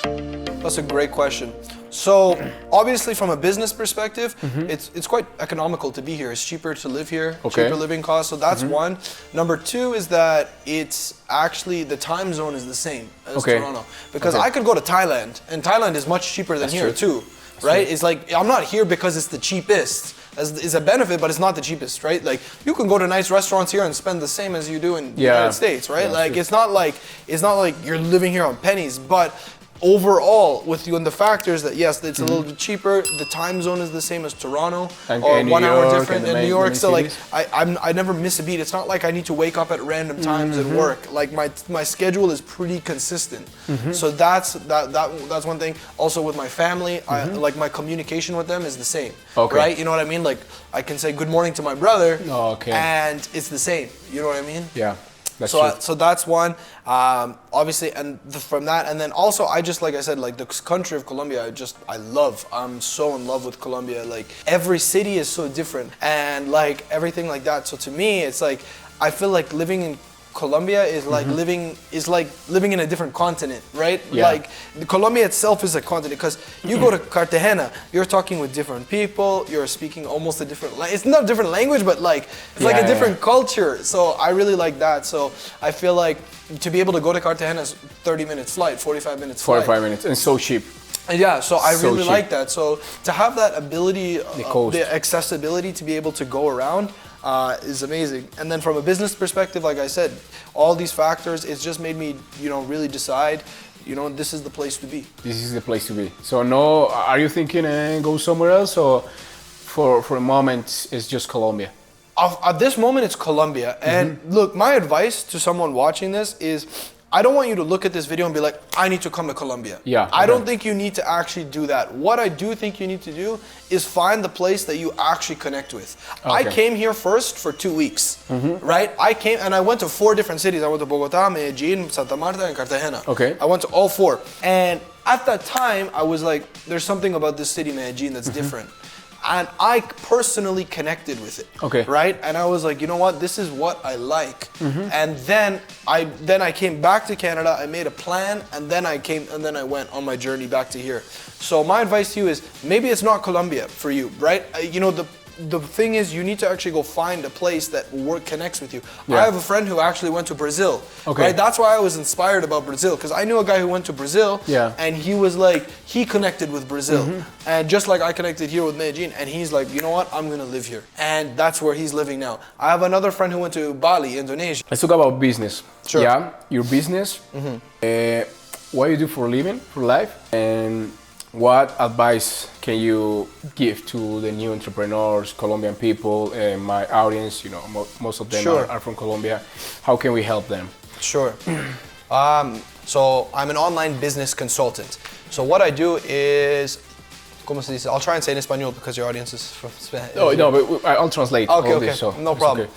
That's a great question. So obviously from a business perspective, it's quite economical to be here. It's cheaper to live here, cheaper living costs. So that's one. Number two is that it's actually, the time zone is the same as Toronto. Because I could go to Thailand, and Thailand is much cheaper than here too, right? It's like, I'm not here because it's the cheapest. Is a benefit, but it's not the cheapest, right? Like, you can go to nice restaurants here and spend the same as you do in the United States, right? Like, it's not like you're living here on pennies, but overall, with you and the factors that yes, it's a little bit cheaper. The time zone is the same as Toronto, or 1 hour different in New York. So like, I never miss a beat. It's not like I need to wake up at random times and work. Like my schedule is pretty consistent. So that's one thing. Also with my family, like my communication with them is the same. Right? You know what I mean? Like I can say good morning to my brother, and it's the same. You know what I mean? Yeah. So that's one, obviously, and from that, and then also I just, like I said, like the country of Colombia, I'm so in love with Colombia. Like every city is so different, and like everything like that. So to me, it's like I feel like living in Colombia is like living in a different continent, right? Like Colombia itself is a continent, because you go to Cartagena, you're talking with different people, you're speaking almost a different it's not a different language, but like it's like a different culture. So I really like that. So I feel like to be able to go to Cartagena is 30 minutes flight, 45 minutes flight. 45 minutes, and so cheap. Yeah, so I really like that. So to have that ability, the accessibility to be able to go around is amazing. And then from a business perspective, like I said, all these factors, it's just made me, really decide, this is the place to be. This is the place to be. So no, are you thinking go somewhere else, or for a moment it's just Colombia? At this moment, it's Colombia. And look, my advice to someone watching this is, I don't want you to look at this video and be like, I need to come to Colombia. I don't think you need to actually do that. What I do think you need to do is find the place that you actually connect with. I came here first for 2 weeks, right? I came and I went to 4 different cities. I went to Bogota, Medellín, Santa Marta, and Cartagena. I went to all 4. And at that time, I was like, there's something about this city, Medellín, that's different. And I personally connected with it, right? And I was like, you know what? This is what I like. And then I came back to Canada. I made a plan, and then I went on my journey back to here. So my advice to you is, maybe it's not Colombia for you, right? The thing is, you need to actually go find a place that connects with you. I have a friend who actually went to Brazil, right? That's why I was inspired about Brazil, because I knew a guy who went to Brazil, and he was like, he connected with Brazil. And just like I connected here with Medellín, and he's like, you know what, I'm gonna live here. And that's where he's living now. I have another friend who went to Bali, Indonesia. Let's talk about business. Sure. Yeah, your business, what you do for a living, for life, and what advice can you give to the new entrepreneurs, Colombian people, and my audience? Most of them are from Colombia. How can we help them? Sure. So I'm an online business consultant. So what I do is, ¿cómo se dice? I'll try and say in Espanol because your audience is from Spanish. No, but I'll translate. Okay. No problem.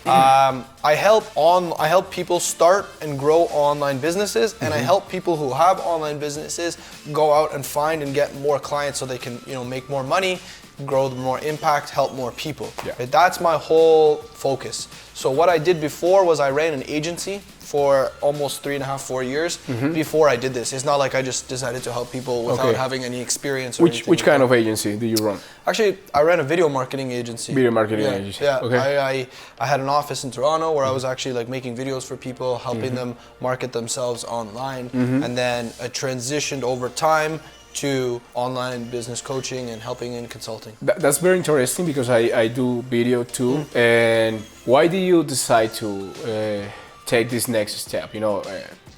I help people start and grow online businesses, and I help people who have online businesses go out and find and get more clients so they can, make more money, grow more impact, help more people. That's my whole focus. So what I did before was I ran an agency for almost 3.5, 4 years before I did this. It's not like I just decided to help people without having any experience. Which kind of agency do you run? Actually, I ran a video marketing agency. Video marketing agency. Yeah. Okay. I had an office in Toronto where I was actually like making videos for people, helping them market themselves online, and then I transitioned over time to online business coaching and helping in consulting. That's very interesting, because I do video too. And why do you decide to take this next step?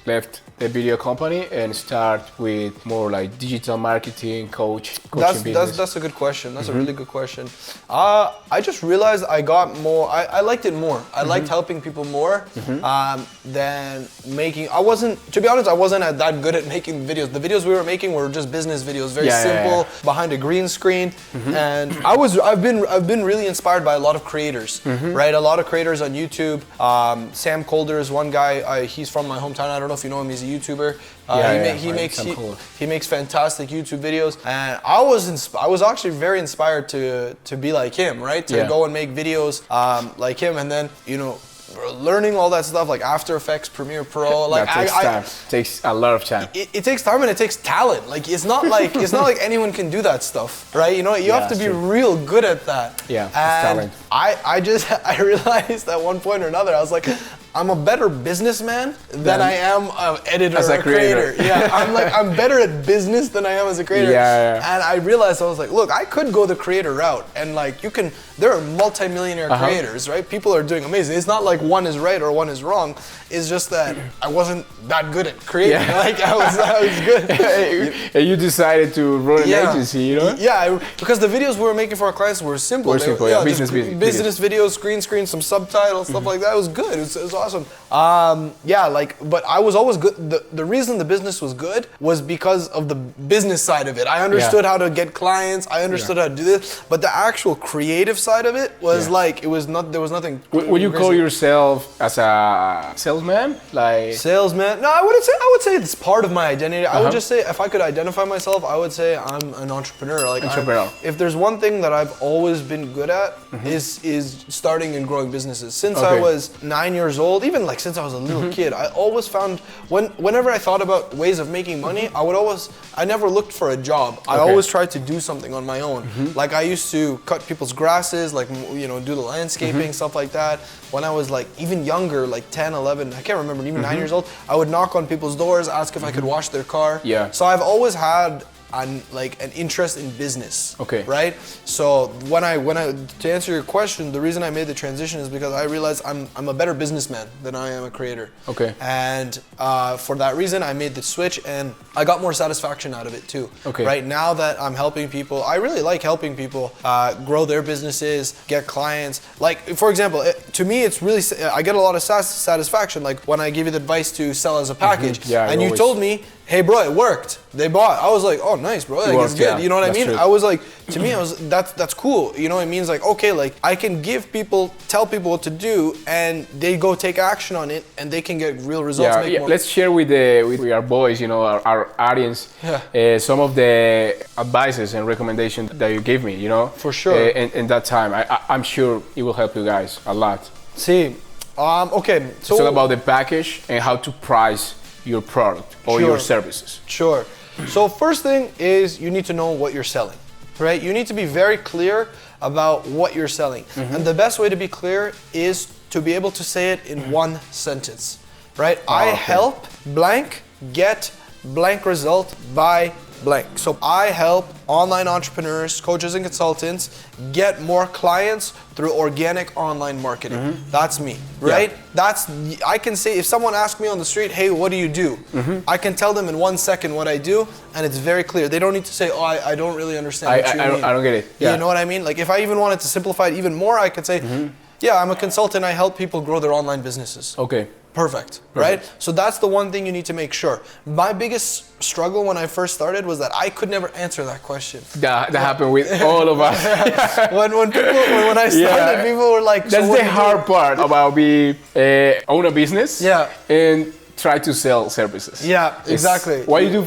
Left the video company and start with more like digital marketing, coaching business? That's a good question. That's a really good question. I just realized I got more, I liked it more. I liked helping people more than making, to be honest, I wasn't that good at making videos. The videos we were making were just business videos, very simple, behind a green screen. And I've been really inspired by a lot of creators, right? A lot of creators on YouTube. Sam Colder is one guy, he's from my hometown. I don't know if you know him, he's a YouTuber. He makes fantastic YouTube videos, and I was actually very inspired to be like him, right? To go and make videos like him, and then learning all that stuff like After Effects, Premiere Pro. Like that takes time. Takes a lot of time. It takes time and it takes talent. Like it's not like anyone can do that stuff, right? You know, you have to be real good at that. Yeah, and talent. I realized at one point or another, I was like, I'm a better businessman than I am an editor as a creator. Yeah, I'm better at business than I am as a creator. Yeah. And I realized, I was like, look, I could go the creator route, and like there are multi-millionaire creators, right? People are doing amazing. It's not like one is right or one is wrong. It's just that I wasn't that good at creating. Yeah. Like I was good. And you decided to run an agency, you know? Yeah, because the videos we were making for our clients were simple. Business videos, green screen, some subtitles, stuff like that. It was good. It was awesome. But I was always good. The reason the business was good was because of the business side of it. I understood how to get clients. I understood how to do this. But the actual creative side of it was like, there was nothing. Would you call yourself as a salesman? Like salesman? No, I would say it's part of my identity. I would just say, if I could identify myself, I would say I'm an entrepreneur. Like if there's one thing that I've always been good at is starting and growing businesses. Since I was 9 years old, even like since I was a little kid, I always found whenever I thought about ways of making money, I never looked for a job. I always tried to do something on my own. Like I used to cut people's grasses, like, you know, do the landscaping, stuff like that. When I was like even younger, like 10, 11, I can't remember, even 9 years old, I would knock on people's doors, ask if I could wash their car. Yeah. So I've always had an interest in business. Okay. Right? So when I to answer your question, the reason I made the transition is because I realized I'm a better businessman than I am a creator. Okay. And for that reason, I made the switch, and I got more satisfaction out of it too. Okay. Right now that I'm helping people, I really like helping people grow their businesses, get clients. Like for example, to me, it's really I get a lot of satisfaction. Like when I give you the advice to sell as a package, and you told me, hey bro, it worked. They bought. I was like, oh nice bro, like, it's good. You know what I mean? True. I was like, to me, that's cool. You know, it means like, okay, like I can tell people what to do, and they go take action on it, and they can get real results. Let's share with our boys, you know, our audience, some of the advices and recommendations that you gave me. You know, for sure. In that time, I'm sure it will help you guys a lot. See, okay. So it's all about the package and how to price your product or your services. Sure. So first thing is you need to know what you're selling, right? You need to be very clear about what you're selling. And the best way to be clear is to be able to say it in one sentence, right? I help blank get blank result by blank. So I help online entrepreneurs, coaches and consultants get more clients through organic online marketing. That's me, right? I can say, if someone asks me on the street, hey, what do you do? I can tell them in 1 second what I do, and it's very clear. They don't need to say, oh, I don't really understand what you mean. I don't get it. You know what I mean? Like if I even wanted to simplify it even more, I could say, yeah, I'm a consultant. I help people grow their online businesses. Okay. Perfect, right? So that's the one thing you need to make sure. My biggest struggle when I first started was that I could never answer that question. That happened with all of us. when I started, people were like, that's the hard part about own a business. And try to sell services. Yeah, exactly. What you do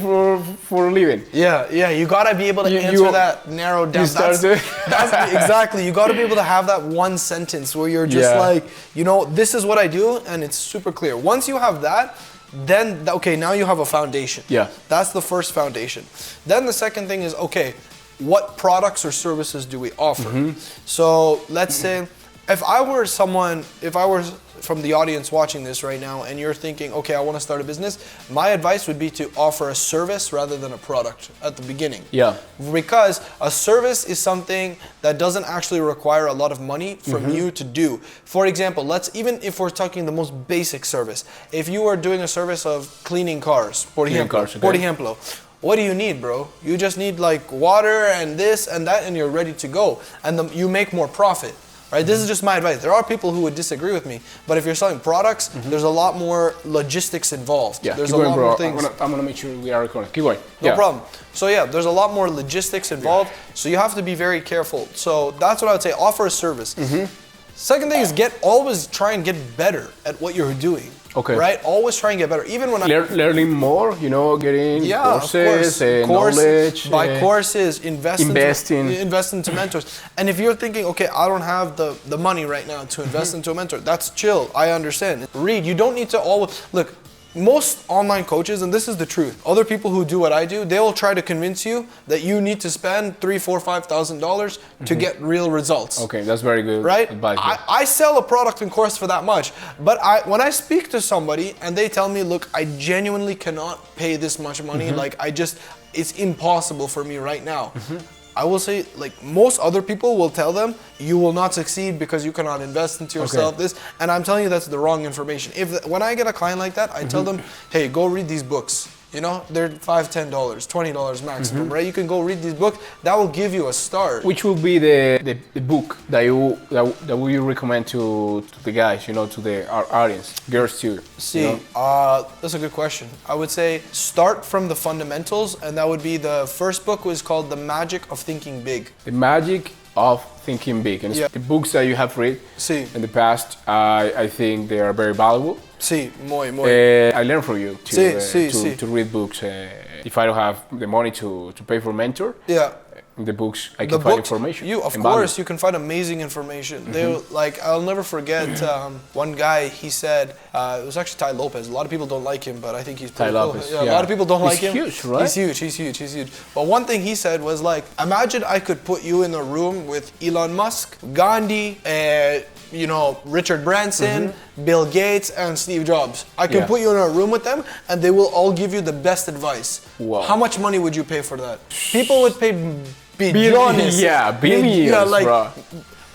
for a living. Yeah, you gotta be able to answer that narrowed down. That's exactly. You gotta be able to have that one sentence where you're just like, you know, this is what I do, and it's super clear. Once you have that, then okay, now you have a foundation. Yeah. That's the first foundation. Then the second thing is, okay, what products or services do we offer? So let's say if I were from the audience watching this right now, and you're thinking, okay, I want to start a business, my advice would be to offer a service rather than a product at the beginning. Yeah. Because a service is something that doesn't actually require a lot of money from you to do. For example, even if we're talking the most basic service, if you are doing a service of cleaning cars, por ejemplo, what do you need, bro? You just need like water and this and that, and you're ready to go. And you make more profit. Right? This is just my advice. There are people who would disagree with me, but if you're selling products, there's a lot more logistics involved. Yeah, there's a lot more things. I'm gonna make sure we are recording. Keep going. No problem. So yeah, there's a lot more logistics involved. So you have to be very careful. So that's what I would say. Offer a service. Second thing is always try and get better at what you're doing. Okay. Right? Always try and get better. Even when learning more, getting courses, knowledge. Buy courses, invest investing. into mentors. And if you're thinking, okay, I don't have the money right now to invest into a mentor, that's chill. I understand. Read. You don't need to always look. Most online coaches, and this is the truth, other people who do what I do, they will try to convince you that you need to spend $3,000, $4,000, $5,000 to get real results. Okay, that's very good. Right? Advice. I sell a product and course for that much, but when I speak to somebody and they tell me, look, I genuinely cannot pay this much money, it's impossible for me right now. I will say, like most other people will tell them, you will not succeed because you cannot invest into yourself. This, and I'm telling you, that's the wrong information. When I get a client like that, I tell them, hey, go read these books. They're $5, $10, $20 maximum, right? You can go read these books. That will give you a start. Which will be the book that you recommend to the guys, to our audience, girls too? That's a good question. I would say start from the fundamentals, and that would be the first book was called The Magic of Thinking Big. The Magic of Thinking Big. And the books that you have read in the past, I think they are very valuable. Muy. I learned from you to read books. If I don't have the money to pay for a mentor, in the books I can find information. Of course, you can find amazing information. I'll never forget one guy. He said it was actually Ty Lopez. A lot of people don't like him, but I think he's pretty cool. A lot of people don't like him. He's huge, right? He's huge. But one thing he said was like, imagine I could put you in a room with Elon Musk, Gandhi, Richard Branson, Bill Gates, and Steve Jobs. I can put you in a room with them, and they will all give you the best advice. Wow. How much money would you pay for that? People would pay billions. Billions, bro.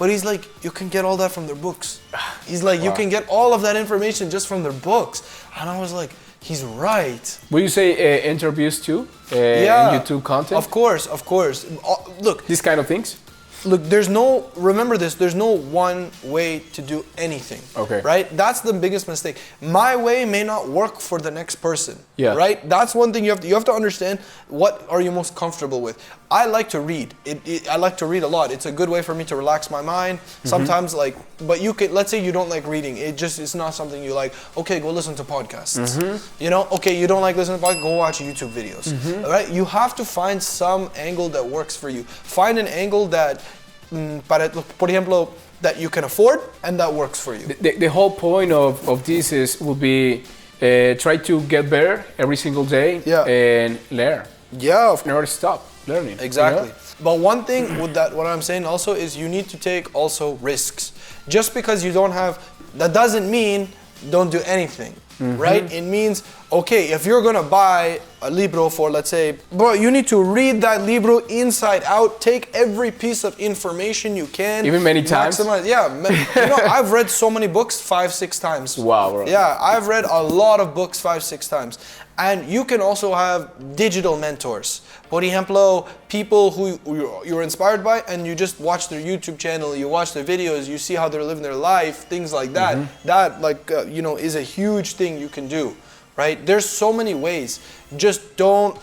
But he's like, you can get all that from their books. He's like, you can get all of that information just from their books. And I was like, he's right. Will you say interviews too? YouTube content? Of course. Look. These kind of things? Look, remember this, there's no one way to do anything. Okay. Right? That's the biggest mistake. My way may not work for the next person. Yeah. Right? That's one thing you have to understand. What are you most comfortable with? I like to read. I like to read a lot. It's a good way for me to relax my mind. Sometimes but you can, let's say you don't like reading. It's not something you like. Okay, go listen to podcasts. Okay, you don't like listening to podcasts, go watch YouTube videos. Right? You have to find some angle that works for you. Find an angle that, por ejemplo, that you can afford and that works for you. The whole point of this will be try to get better every single day and learn. Never stop learning. Exactly. But one thing with that, what I'm saying also is you need to take also risks. Just because you don't have, that doesn't mean don't do anything. Right? It means, okay, if you're gonna buy a libro for, let's say, bro, you need to read that libro inside out, take every piece of information you can. Even many times? I've read so many books 5-6 times. Wow, bro. Yeah, I've read a lot of books 5-6 times. And you can also have digital mentors. Por ejemplo, people who you're inspired by and you just watch their YouTube channel, you watch their videos, you see how they're living their life, things like that. That is a huge thing you can do, right? There's so many ways. Just don't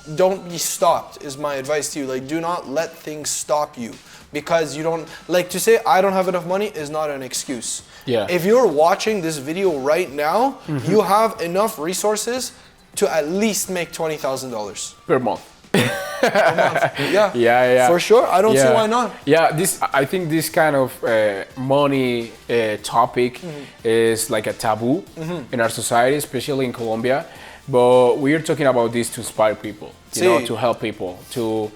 be stopped is my advice to you. Like, do not let things stop you because you don't, like, to say I don't have enough money is not an excuse. Yeah. If you're watching this video right now, you have enough resources to at least make $20,000 per month. Yeah. For sure. I don't see why not. Yeah, I think this kind of money topic is like a taboo in our society, especially in Colombia. But we are talking about this to inspire people, to help people, to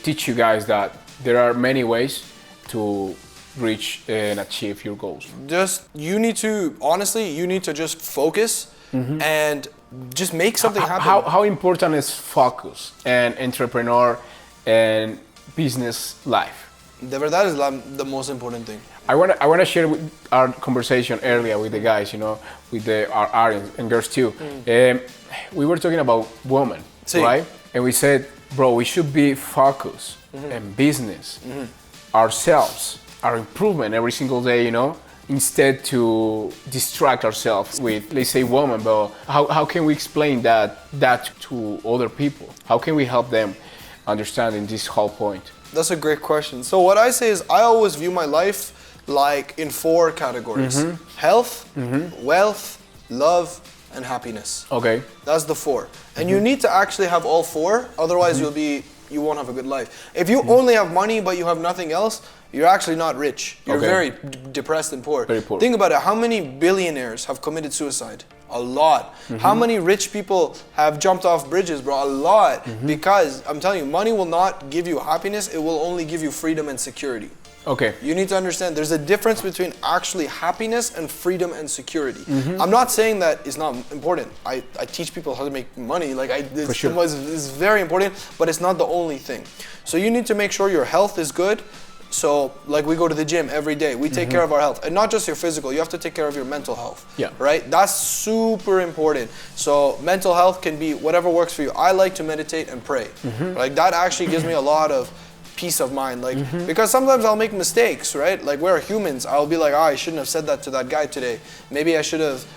teach you guys that there are many ways to reach and achieve your goals. You need to just focus and just make something happen. How important is focus and entrepreneur and business life? That is the most important thing. I want to share with our conversation earlier with the guys, with our audience and girls too. We were talking about women, right? And we said, bro, we should be focused in business, ourselves, our improvement every single day, instead to distract ourselves with, let's say, women. But how can we explain that to other people? How can we help them understanding this whole point? That's a great question. So what I say is I always view my life like in 4 categories: health, wealth, love, and happiness. Okay. That's the 4. And you need to actually have all 4, otherwise you won't have a good life. If you only have money but you have nothing else, you're actually not rich. You're very depressed and poor. Very poor. Think about it. How many billionaires have committed suicide? A lot. How many rich people have jumped off bridges, bro? A lot. Because I'm telling you, money will not give you happiness. It will only give you freedom and security. Okay. You need to understand there's a difference between actually happiness and freedom and security. I'm not saying that it's not important. I teach people how to make money. Like it's very important, but it's not the only thing. So you need to make sure your health is good. So like we go to the gym every day. We take care of our health. And not just your physical. You have to take care of your mental health. Yeah. Right? That's super important. So mental health can be whatever works for you. I like to meditate and pray. Like that actually gives me a lot of peace of mind, like because sometimes I'll make mistakes, right? Like we're humans. I'll be like, I shouldn't have said that to that guy today. Maybe I should have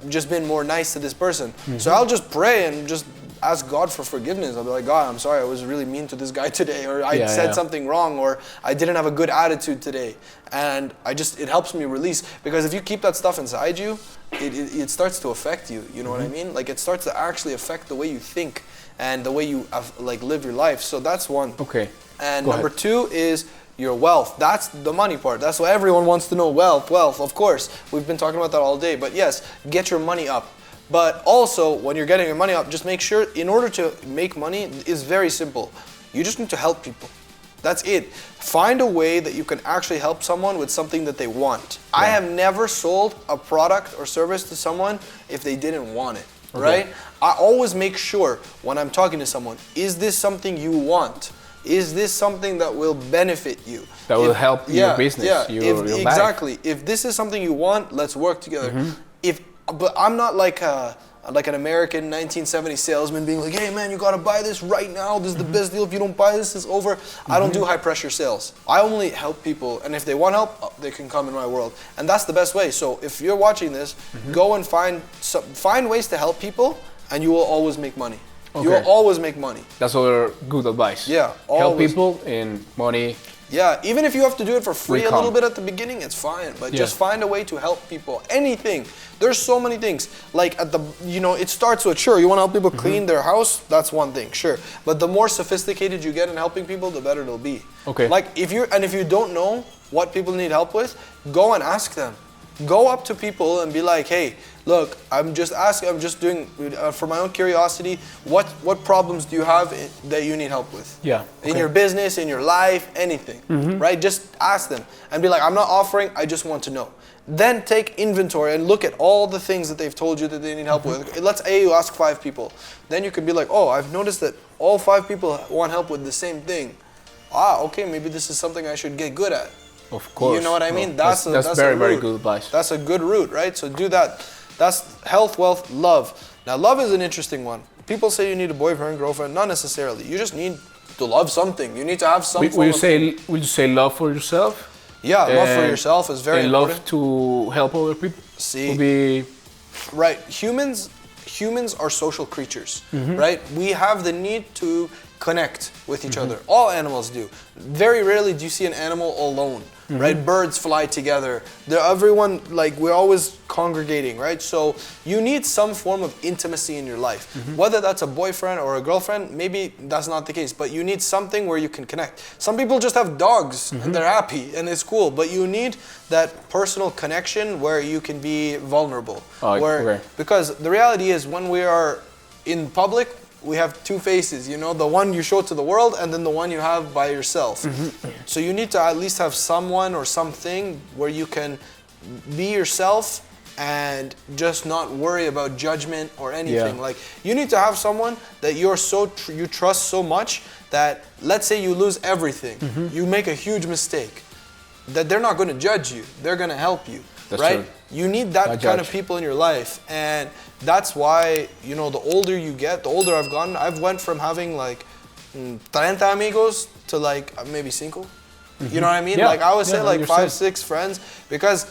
just been more nice to this person. So I'll just pray and just ask God for forgiveness. I'll be like, God, I'm sorry, I was really mean to this guy today, or I said something wrong, or I didn't have a good attitude today. And it helps me release, because if you keep that stuff inside you, it starts to affect you. You know what I mean? Like it starts to actually affect the way you think and the way you like live your life. So that's one. Okay. And number 2 is your wealth. That's the money part. That's what everyone wants to know. Wealth, of course. We've been talking about that all day. But yes, get your money up. But also, when you're getting your money up, just make sure, in order to make money, it's very simple. You just need to help people. That's it. Find a way that you can actually help someone with something that they want. I have never sold a product or service to someone if they didn't want it. Right? I always make sure when I'm talking to someone, is this something you want? Is this something that will benefit you? That will help your business, your life. Exactly. If this is something you want, let's work together. But I'm not like an American 1970 salesman being like, hey man, you gotta buy this right now. This is the best deal. If you don't buy this, it's over. I don't do high pressure sales. I only help people, and if they want help, they can come in my world. And that's the best way. So if you're watching this, go and find ways to help people, and you will always make money. Okay. You will always make money. That's other good advice. Yeah. Always. Help people in money. Yeah, even if you have to do it for free a little bit at the beginning, it's fine. But just find a way to help people. Anything. There's so many things. Like it starts with, sure, you want to help people clean their house, that's one thing, sure. But the more sophisticated you get in helping people, the better it'll be. Okay. Like if you don't know what people need help with, go and ask them. Go up to people and be like, hey, look, I'm just doing, for my own curiosity, what problems do you have that you need help with? Yeah. Okay. In your business, in your life, anything, right? Just ask them and be like, I'm not offering, I just want to know. Then take inventory and look at all the things that they've told you that they need help with. Let's say you ask 5 people. Then you could be like, oh, I've noticed that all 5 people want help with the same thing. Okay, maybe this is something I should get good at. Of course. You know what I mean? That's very, very good advice. That's a good route, right? So do that. That's health, wealth, love. Now, love is an interesting one. People say you need a boyfriend, girlfriend. Not necessarily. You just need to love something. You need to have some Will you say love for yourself? Yeah, love for yourself is very important. And love to help other people? Right. Humans are social creatures, right? We have the need to connect with each other. All animals do. Very rarely do you see an animal alone, right? Birds fly together. Everyone, like, we're always congregating, right? So you need some form of intimacy in your life. Whether that's a boyfriend or a girlfriend, maybe that's not the case, but you need something where you can connect. Some people just have dogs and they're happy and it's cool, but you need that personal connection where you can be vulnerable. Because the reality is, when we are in public, we have 2 faces, the one you show to the world and then the one you have by yourself. So you need to at least have someone or something where you can be yourself and just not worry about judgment or anything. Like, you need to have someone that you trust so much that, let's say you lose everything, you make a huge mistake, that they're not going to judge you, they're going to help you. That's right? True. You need that kind of people in your life, and that's why, the older you get, the older I've gotten. I've went from having like 30 amigos to like maybe 5. You know what I mean? Like I would say like 5, 6 friends, because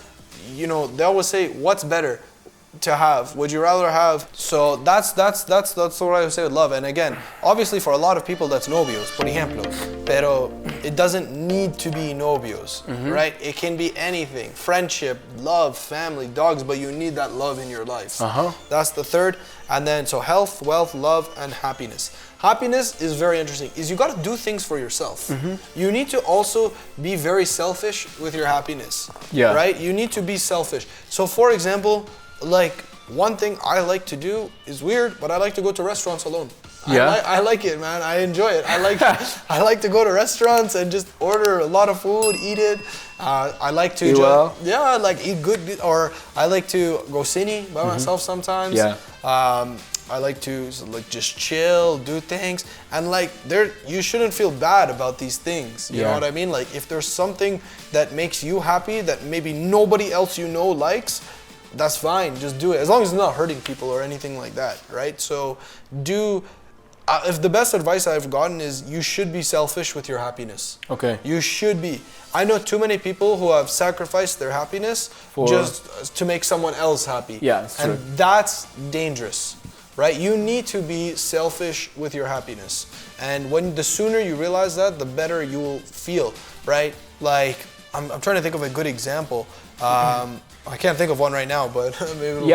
they always say, what's better, to have? Would you rather have? So that's what I would say with love. And again, obviously for a lot of people that's novios, por ejemplo. Pero it doesn't need to be novios, right? It can be anything. Friendship, love, family, dogs, but you need that love in your life. That's the third. And then so health, wealth, love, and happiness. Happiness is very interesting. Is you got to do things for yourself. You need to also be very selfish with your happiness. Yeah. Right? You need to be selfish. So for example, like one thing I like to do is weird, but I like to go to restaurants alone. Yeah. I like it, man. I enjoy it. I like to go to restaurants and just order a lot of food, eat it. I like to I like eat good, or I like to go cine by myself sometimes. Yeah. I like to just chill, do things, and you shouldn't feel bad about these things. You know what I mean? Like if there's something that makes you happy that maybe nobody else you know likes, that's fine. Just do it, as long as it's not hurting people or anything like that, right? So if the best advice I've gotten is you should be selfish with your happiness. Okay. You should be. I know too many people who have sacrificed their happiness just to make someone else happy. Yeah, that's true. And that's dangerous, right? You need to be selfish with your happiness. And the sooner you realize that, the better you will feel, right? Like, I'm trying to think of a good example. I can't think of one right now, but maybe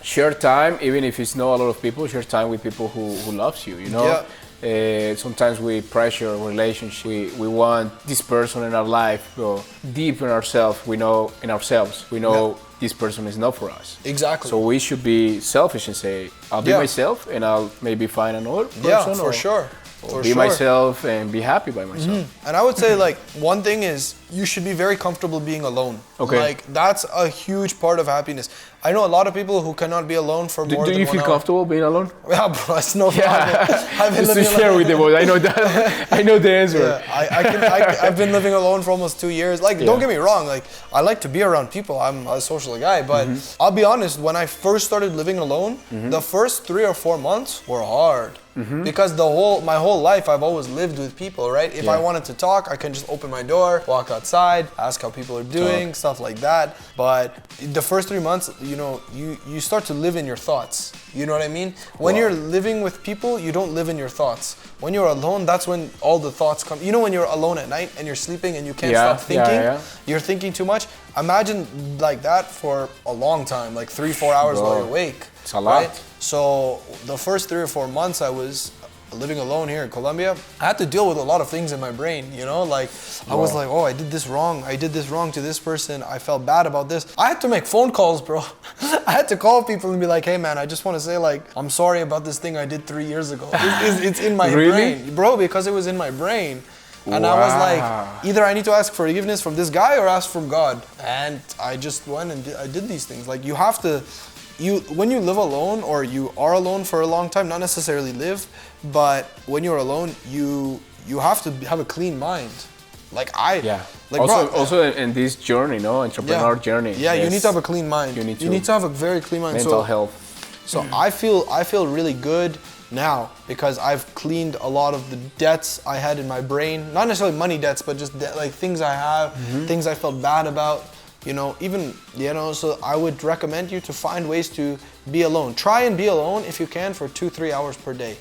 share time, even if it's not a lot of people, share time with people who loves you, you know? Yeah. Sometimes we pressure relationship. We want this person in our life, go deep in ourselves. We know this person is not for us. Exactly. So we should be selfish and say, I'll be myself and I'll maybe find another person. Yeah, for sure. Be myself and be happy by myself. And I would say one thing is you should be very comfortable being alone. Okay. Like that's a huge part of happiness. I know a lot of people who cannot be alone for more than 1 hour. Do you feel comfortable being alone? Yeah, bro, it's no problem. Just to share with the boys. I know that. I know the answer. Yeah, I've been living alone for almost 2 years. Don't get me wrong. Like I like to be around people. I'm a social guy, but I'll be honest. When I first started living alone, the first 3 or 4 months were hard. Because my whole life I've always lived with people, right? If I wanted to talk, I can just open my door, walk outside, ask how people are doing, stuff like that. But the first 3 months, you start to live in your thoughts. You know what I mean? When you're living with people, you don't live in your thoughts. When you're alone, that's when all the thoughts come. You know when you're alone at night and you're sleeping and you can't stop thinking? You're thinking too much. Imagine like that for a long time, like 3-4 hours while you're awake. It's a lot. Right? So the first 3 or 4 months I was living alone here in Colombia, I had to deal with a lot of things in my brain, Like I was like, oh, I did this wrong to this person. I felt bad about this. I had to make phone calls, bro. I had to call people and be like, hey man, I just want to say I'm sorry about this thing I did 3 years ago. It's in my brain, bro, because it was in my brain. And I was like, either I need to ask forgiveness from this guy or ask from God. And I just went and I did these things. Like you have to, when you live alone or you are alone for a long time, not necessarily live, but when you're alone, you have to have a clean mind. Also in this journey, entrepreneur journey. Yeah, you need to have a clean mind. You need to have a very clean mind. Mental health. So I feel really good now because I've cleaned a lot of the debts I had in my brain. Not necessarily money debts, but just things I have, things I felt bad about. So I would recommend you to find ways to be alone. Try and be alone if you can for 2-3 hours per day.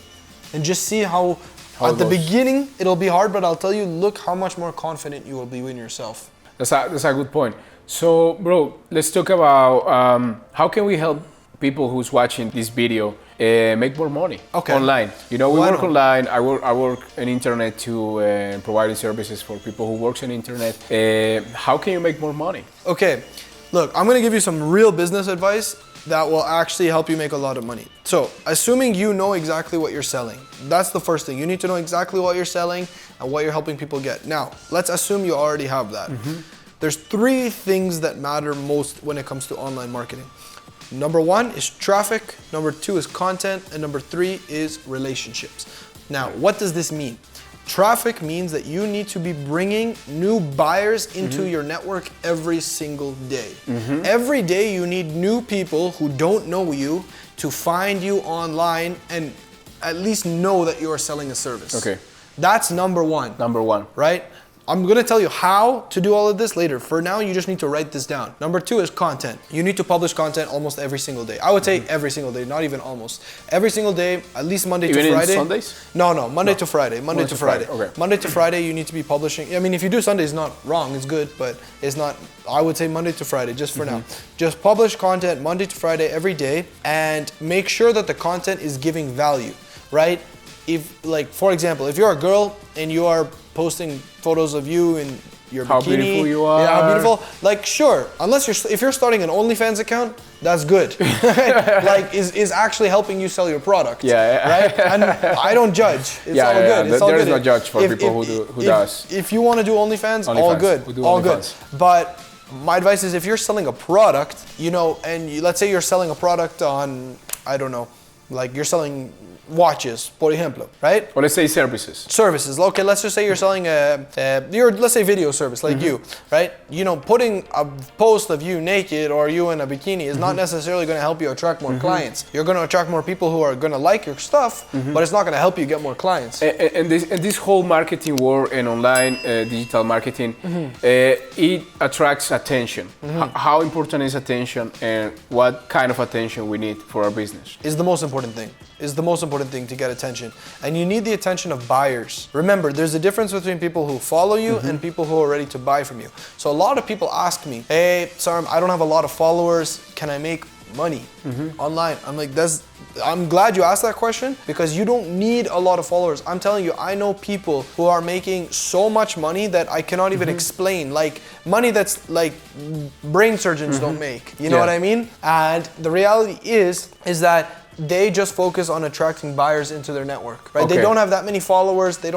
And just see how at the beginning it'll be hard, but I'll tell you, look how much more confident you will be in yourself. That's a good point. So, bro, let's talk about how can we help people who's watching this video make more money online. We work online. I work on internet too, providing services for people who works on internet. How can you make more money? Okay, look, I'm gonna give you some real business advice that will actually help you make a lot of money. So, assuming you know exactly what you're selling, that's the first thing. You need to know exactly what you're selling and what you're helping people get. Now, let's assume you already have that. There's 3 things that matter most when it comes to online marketing. Number 1 is traffic, number 2 is content, and number 3 is relationships. Now, what does this mean? Traffic means that you need to be bringing new buyers into your network every single day. Every day you need new people who don't know you to find you online and at least know that you are selling a service. Okay. That's number 1. Number 1. Right? I'm gonna tell you how to do all of this later. For now, you just need to write this down. Number 2 is content. You need to publish content almost every single day. I would say every single day, not even almost. Every single day, at least Monday to Friday. Even Sundays? No, Monday to Friday. Monday to Friday. Okay. Monday to Friday, you need to be publishing. I mean, if you do Sunday, it's not wrong, it's good, but it's not, I would say Monday to Friday, just for now. Just publish content Monday to Friday every day, and make sure that the content is giving value, right? If, like, for example, if you're a girl and you are posting photos of you in your how bikini, beautiful you are. Yeah, how beautiful. Like, sure, unless if you're starting an OnlyFans account, that's good. Like, is actually helping you sell your product. Yeah. Right? And I don't judge. It's all good. It's all there good. is no judge for people who does. If you want to do OnlyFans, all good. All good. But my advice is, if you're selling a product, you know, and let's say you're selling a product on, I don't know, like you're selling watches, por ejemplo, right? Or let's say services. Services. Okay, let's just say you're selling let's say video service, like you, right? You know, putting a post of you naked or you in a bikini is not necessarily going to help you attract more clients. You're going to attract more people who are going to like your stuff, but it's not going to help you get more clients. And this whole marketing world and online digital marketing, it attracts attention. How important is attention, and what kind of attention we need for our business? Is the most important thing. Is the most important thing to get attention. And you need the attention of buyers. Remember, there's a difference between people who follow you and people who are ready to buy from you. So a lot of people ask me, hey, Saarim, I don't have a lot of followers. Can I make money online? I'm like, I'm glad you asked that question, because you don't need a lot of followers. I'm telling you, I know people who are making so much money that I cannot even explain. Like, money that's like brain surgeons don't make. You know what I mean? And the reality is that they just focus on attracting buyers into their network, right? Okay. They don't have that many followers. You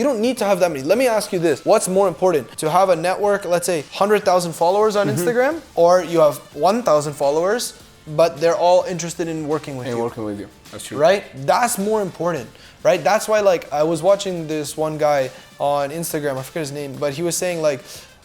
don't need to have that many. Let me ask you this. What's more important? To have a network, let's say 100,000 followers on Instagram, or you have 1,000 followers, but they're all interested in working with you. That's true. Right? That's more important, right? That's why, like, I was watching this one guy on Instagram, I forget his name, but he was saying, like,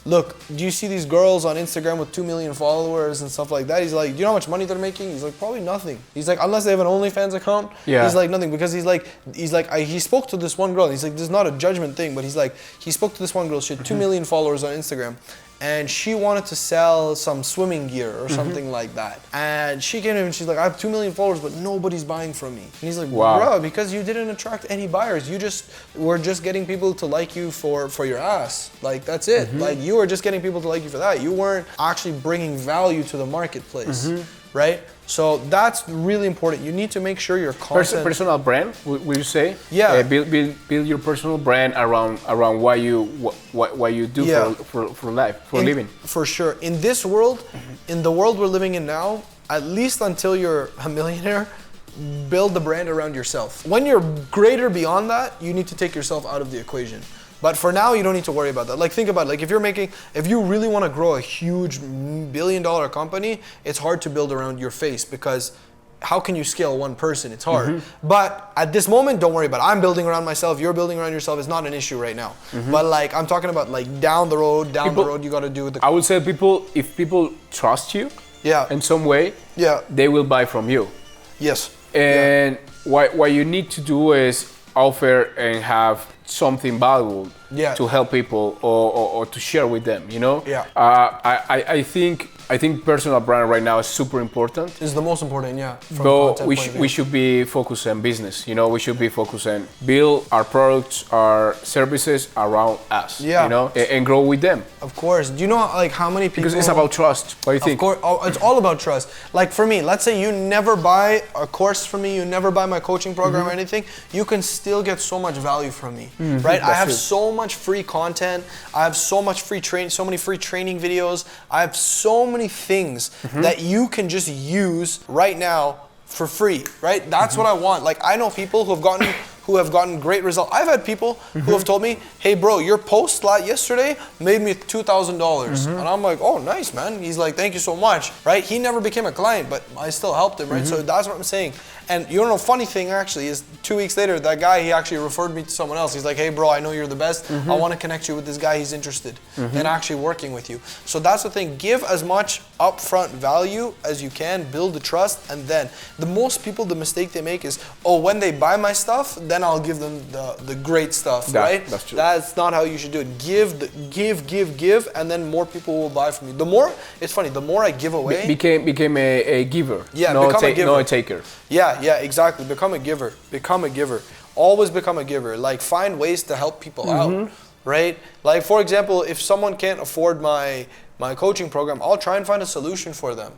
look, do you see these girls on Instagram with 2 million followers and stuff like that? He's like, do you know how much money they're making? He's like, probably nothing. He's like, unless they have an OnlyFans account, he's like, nothing. Because he spoke to this one girl. He's like, this is not a judgment thing, but he's like, he spoke to this one girl. She had 2 million followers on Instagram. And she wanted to sell some swimming gear or something like that. And she came to him and she's like, I have 2 million followers, but nobody's buying from me. And he's like, bro, because you didn't attract any buyers. You were just getting people to like you for your ass. Like, that's it. Like, you were just getting people to like you for that. You weren't actually bringing value to the marketplace, right? So that's really important. You need to make sure your content... Personal brand, would you say? Yeah. Build your personal brand around what you do for life, for living. For sure. In this world, in the world we're living in now, at least until you're a millionaire, build the brand around yourself. When you're greater beyond that, you need to take yourself out of the equation. But for now, you don't need to worry about that. Like, think about it. Like, if you really want to grow a huge billion-dollar company, it's hard to build around your face, because how can you scale one person? It's hard. But at this moment, don't worry about it. I'm building around myself. You're building around yourself. It's not an issue right now. But like, I'm talking about like down the road, you got to do with I would say if people trust you in some way, they will buy from you. Yes. And what you need to do is offer and have something valuable to help people or to share with them, you know? I think personal brand right now is super important. It's the most important, But we should be focused on business, you know? We should be focused on build our products, our services around us, you know? And grow with them. Of course. Do you know like how many people... Because it's about trust. What do you think? Of course, it's all about trust. Like for me, let's say you never buy a course from me, you never buy my coaching program or anything, you can still get so much value from me, right? I have so much free content. I have so much free so many free training videos. I have so many things that you can just use right now for free, right? That's what I want. Like, I know people who have gotten great results. I've had people who have told me, hey bro, your post yesterday made me $2,000. And I'm like, oh, nice, man. He's like, thank you so much, right? He never became a client, but I still helped him, right? So that's what I'm saying. And you know, funny thing actually is 2 weeks later, that guy, he actually referred me to someone else. He's like, hey bro, I know you're the best. I want to connect you with this guy. He's interested in actually working with you. So that's the thing. Give as much upfront value as you can, build the trust, and then the most people, the mistake they make is, oh, when they buy my stuff, then I'll give them the great stuff, right? That's true. That's not how you should do it. Give, and then more people will buy from you. The more, it's funny, the more I give away. Became a giver. Yeah, no, become a giver. No a taker. Yeah, exactly. Become a giver. Always become a giver. Like, find ways to help people out, right? Like, for example, if someone can't afford my coaching program, I'll try and find a solution for them.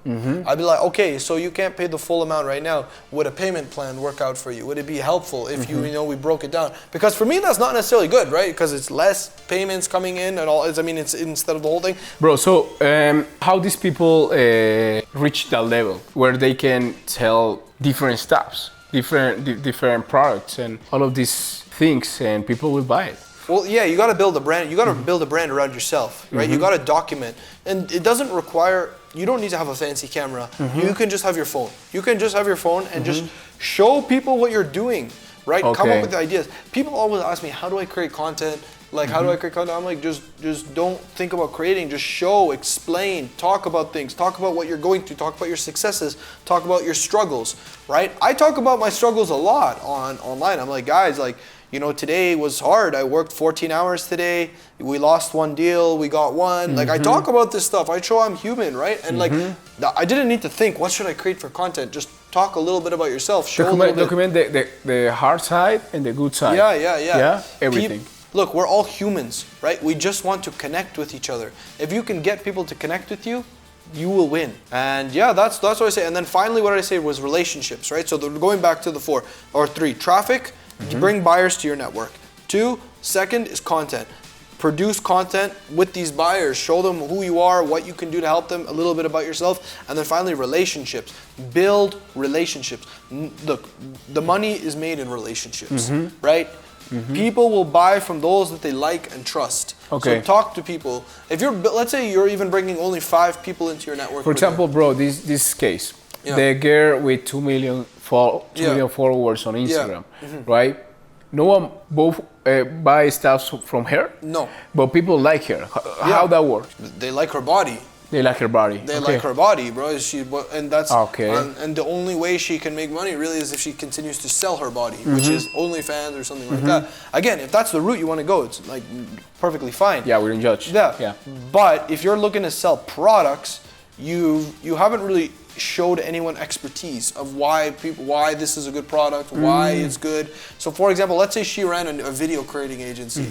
I'd be like, okay, so you can't pay the full amount right now. Would a payment plan work out for you? Would it be helpful if you know, we broke it down? Because for me, that's not necessarily good, right? Because it's less payments coming in and all. I mean, it's instead of the whole thing. Bro, so how these people reach that level where they can sell different stuffs, different products, and all of these things, and people will buy it? Well, yeah, you got to build a brand. You got to build a brand around yourself, right? You got to document, and it doesn't require. You don't need to have a fancy camera. You can just have your phone. You can just have your phone and just show people what you're doing, right? Okay. Come up with ideas. People always ask me, how do I create content? Like, how do I create content? I'm like, just don't think about creating. Just show, explain, talk about things. Talk about what you're going through. Talk about your successes. Talk about your struggles, right? I talk about my struggles a lot online. I'm like, guys, like, you know, today was hard. I worked 14 hours today. We lost one deal. We got one. Like, I talk about this stuff. I show I'm human, right? And like, I didn't need to think, what should I create for content? Just talk a little bit about yourself. Document the hard side and the good side. Yeah. Everything. Look, we're all humans, right? We just want to connect with each other. If you can get people to connect with you, you will win. And yeah, that's what I say. And then finally, what I say was relationships, right? So going back to the 4 or 3, traffic. Bring buyers to your network. 2, second is content. Produce content with these buyers. Show them who you are, what you can do to help them, a little bit about yourself. And then finally, relationships. Build relationships. Look, the money is made in relationships, right? People will buy from those that they like and trust. Okay. So talk to people. If let's say you're even bringing only 5 people into your network. For example, bro, this case, the girl with 2 million followers on Instagram, right? No one buys stuff from her. No. But people like her. How that works? They like her body. They like her body. They like her body, bro. And that's okay. And the only way she can make money really is if she continues to sell her body, which is OnlyFans or something like that. Again, if that's the route you want to go, it's like perfectly fine. Yeah, we don't judge. Yeah. But if you're looking to sell products, you haven't really showed anyone expertise of why this is a good product, why it's good. So for example, let's say she ran a video creating agency.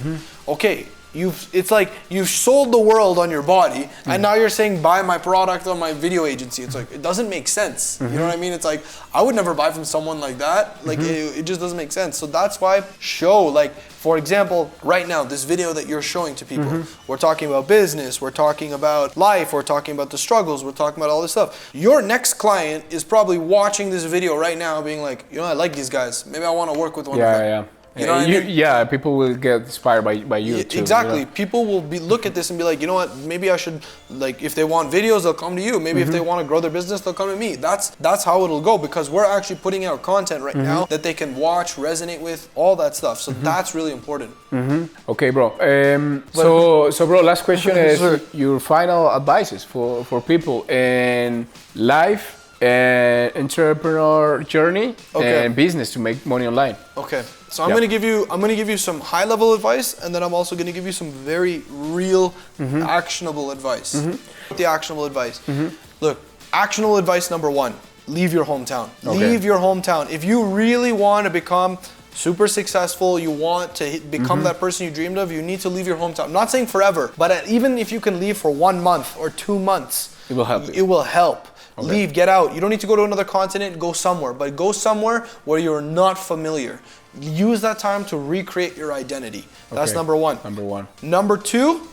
Okay, it's like you've sold the world on your body, and now you're saying buy my product on my video agency. It's like, it doesn't make sense. You know what I mean? It's like, I would never buy from someone like that. Like it just doesn't make sense. So that's why show, like, for example, right now, this video that you're showing to people, we're talking about business, we're talking about life, we're talking about the struggles, we're talking about all this stuff. Your next client is probably watching this video right now being like, you know, I like these guys. Maybe I want to work with one of them. Yeah. You know what I mean? Yeah, people will get inspired by you too. Exactly. You know? People will look at this and be like, you know what? Maybe I should, like, if they want videos, they'll come to you. Maybe if they want to grow their business, they'll come to me. That's how it'll go, because we're actually putting out content right now that they can watch, resonate with, all that stuff. So that's really important. Okay, bro. So bro, last question is your final advices for people in life and entrepreneur journey and business to make money online. Okay. So I'm gonna give you some high level advice, and then I'm also gonna give you some very real actionable advice. The actionable advice. Look, actionable advice number 1, leave your hometown. Leave your hometown. If you really want to become super successful, you want to become that person you dreamed of, you need to leave your hometown. I'm not saying forever, but even if you can leave for 1 month or 2 months, it will help you. It will help. Leave, get out. You don't need to go to another continent, go somewhere, but go somewhere where you're not familiar. Use that time to recreate your identity. That's number 1. Number 2,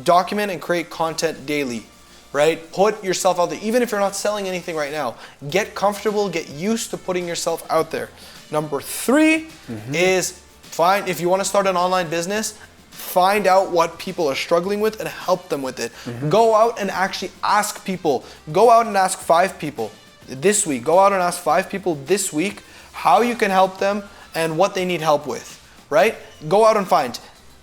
document and create content daily, right? Put yourself out there. Even if you're not selling anything right now, get comfortable, get used to putting yourself out there. Number 3 is if you want to start an online business, find out what people are struggling with and help them with it. Go out and actually ask people. Go out and ask 5 people this week. Go out and ask 5 people this week how you can help them, and what they need help with, right? Go out and find.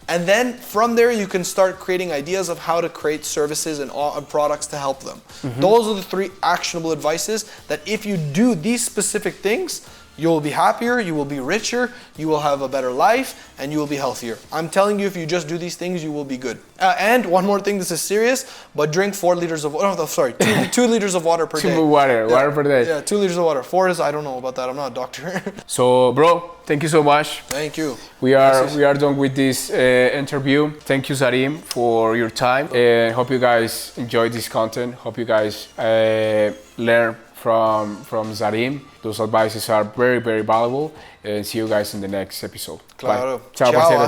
And then from there, you can start creating ideas of how to create services and products to help them. Those are the 3 actionable advices that if you do these specific things, you will be happier, you will be richer, you will have a better life, and you will be healthier. I'm telling you, if you just do these things, you will be good. And one more thing, this is serious, but drink 4 liters of water. Oh, sorry, 2 liters of water per day. Water per day. Yeah, 2 liters of water. 4 is, I don't know about that. I'm not a doctor. So, bro, thank you so much. Thank you. We are done with this interview. Thank you, Saarim, for your time. Hope you guys enjoyed this content. Hope you guys learn from Saarim. Those advices are very, very valuable. And see you guys in the next episode. Claro. Bye. Ciao, parceros.